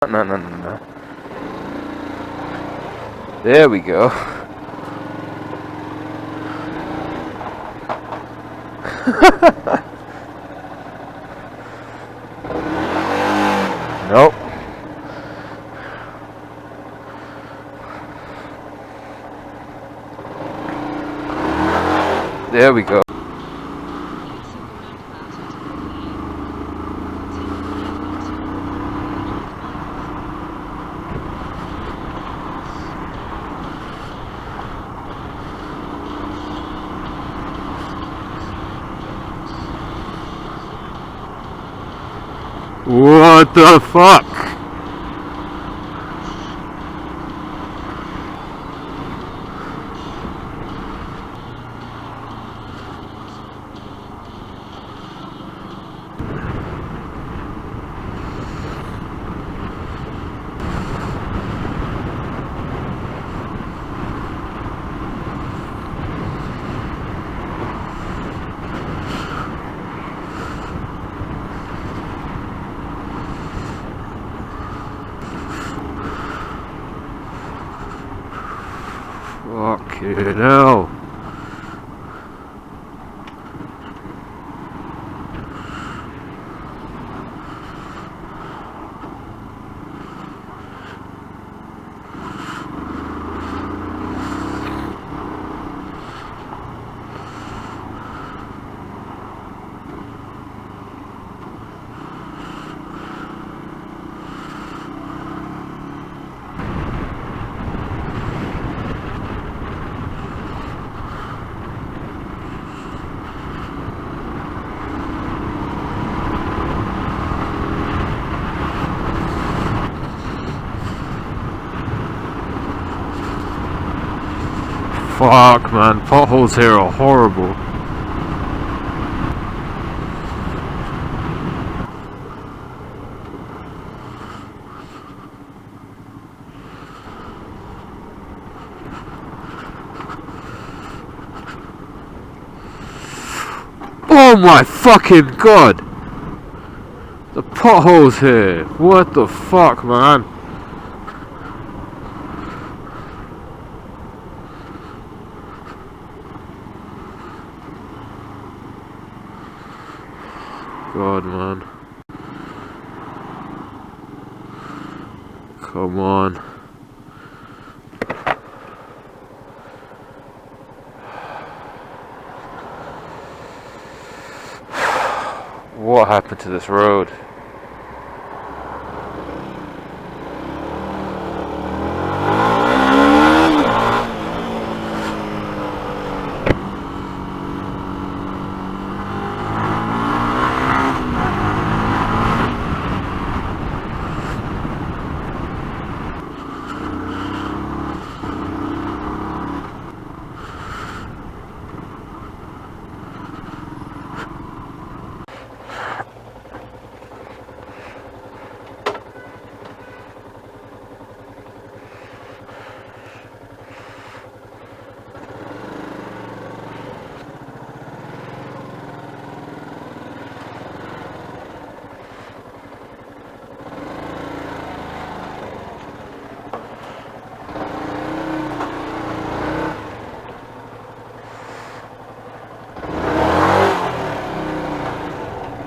No, no, no, no. There we go. Nope. There we go. What the fuck? Fucking hell. Fuck, man, potholes here are horrible. Oh my fucking god! The potholes here! What the fuck, man? God, man. Come on. What happened to this road?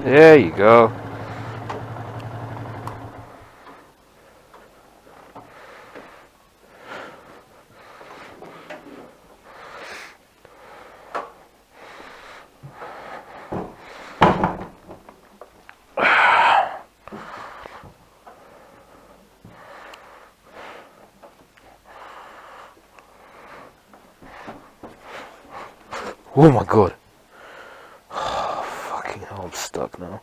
There you go. Oh my god. Oh, fucking hell, I'm stuck now.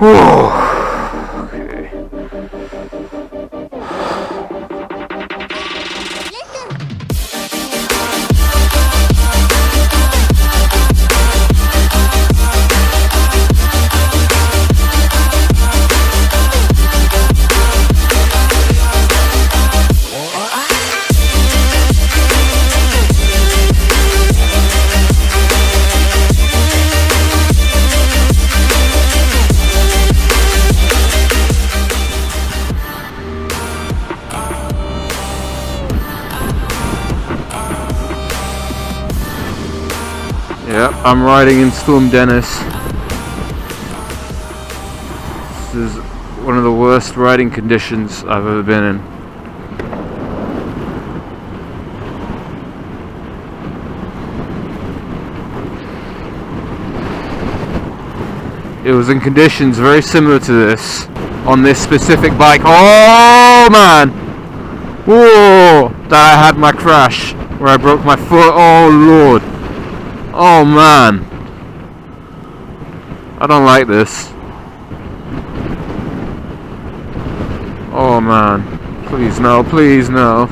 Whew. Okay. Yeah, I'm riding in Storm Dennis. This is one of the worst riding conditions I've ever been in. It was in conditions very similar to this on this specific bike. Oh man! Whoa! That I had my crash where I broke my foot. Oh lord! Oh man! I don't like this. Oh man! Please no! Please no!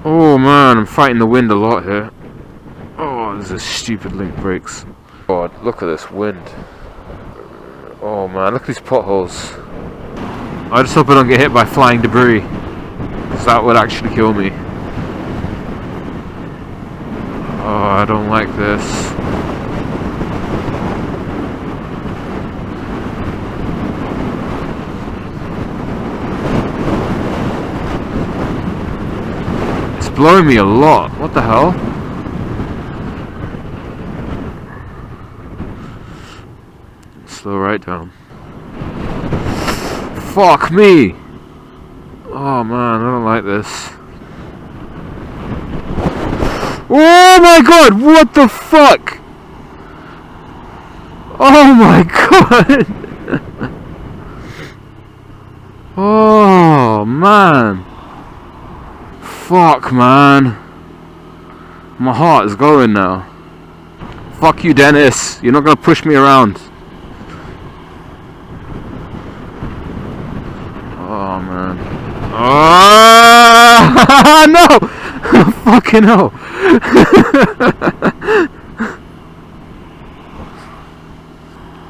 Oh man, I'm fighting the wind a lot here. Oh, this is stupid link brakes. God, look at this wind. Oh man, look at these potholes. I just hope I don't get hit by flying debris, because that would actually kill me. Oh, I don't like this. Blowing me a lot. What the hell? Slow right down. Fuck me! Oh man, I don't like this. Oh my god, what the fuck? Oh my god! Oh man. Fuck, man. My heart is going now. Fuck you, Dennis. You're not gonna push me around. Oh, man. Oh, no! Fucking hell.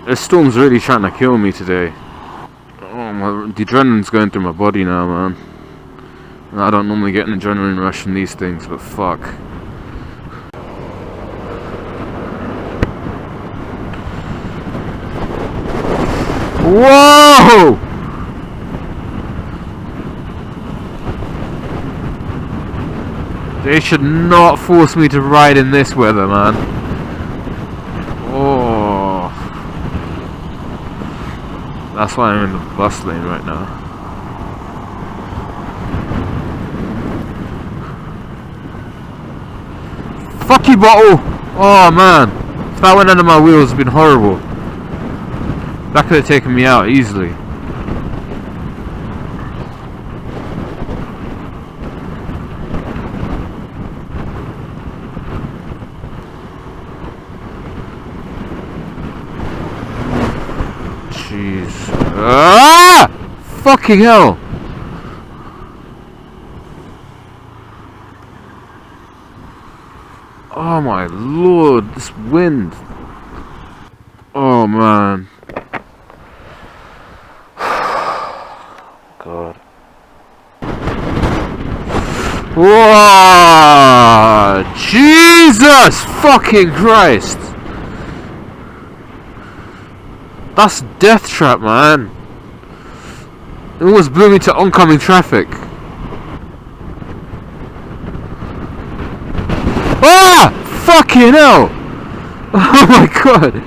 This storm's really trying to kill me today. Oh, the adrenaline's going through my body now, man. I don't normally get an adrenaline rush from these things, but fuck. Whoa! They should not force me to ride in this weather, man. Oh. That's why I'm in the bus lane right now. Fuck you, bottle! Oh man, if that went under my wheels, it'd been horrible. That could have taken me out easily. Jeez. Ah! Fucking hell! Oh my lord, this wind. Oh man. God. Whoa! Jesus fucking Christ! That's death trap, man. It almost blew me to oncoming traffic. Ah! Fucking hell! Oh my god!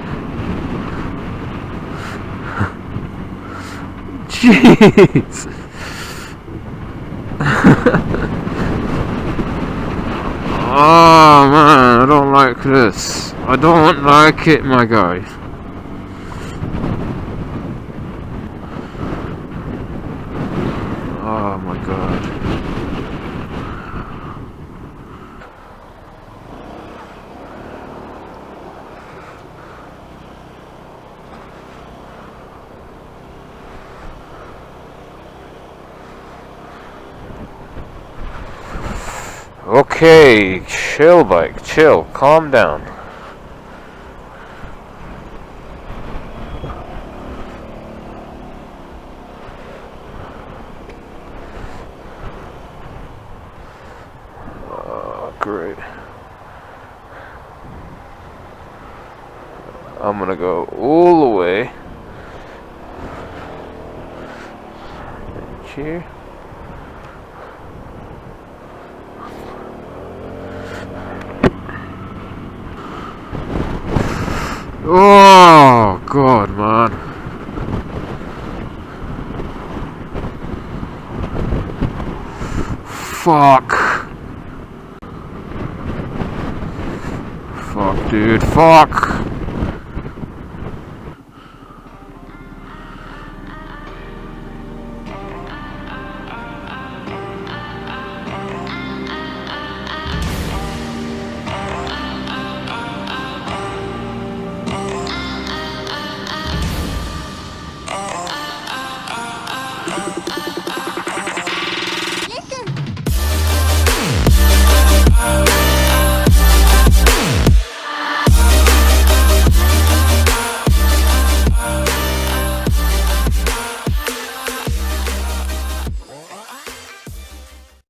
Jeez! Oh man, I don't like this. I don't like it, my guy. Oh my god. Okay, chill bike, chill, calm down. Great. I'm gonna go all the way here. Oh God, man. Fuck. Fuck, dude, fuck.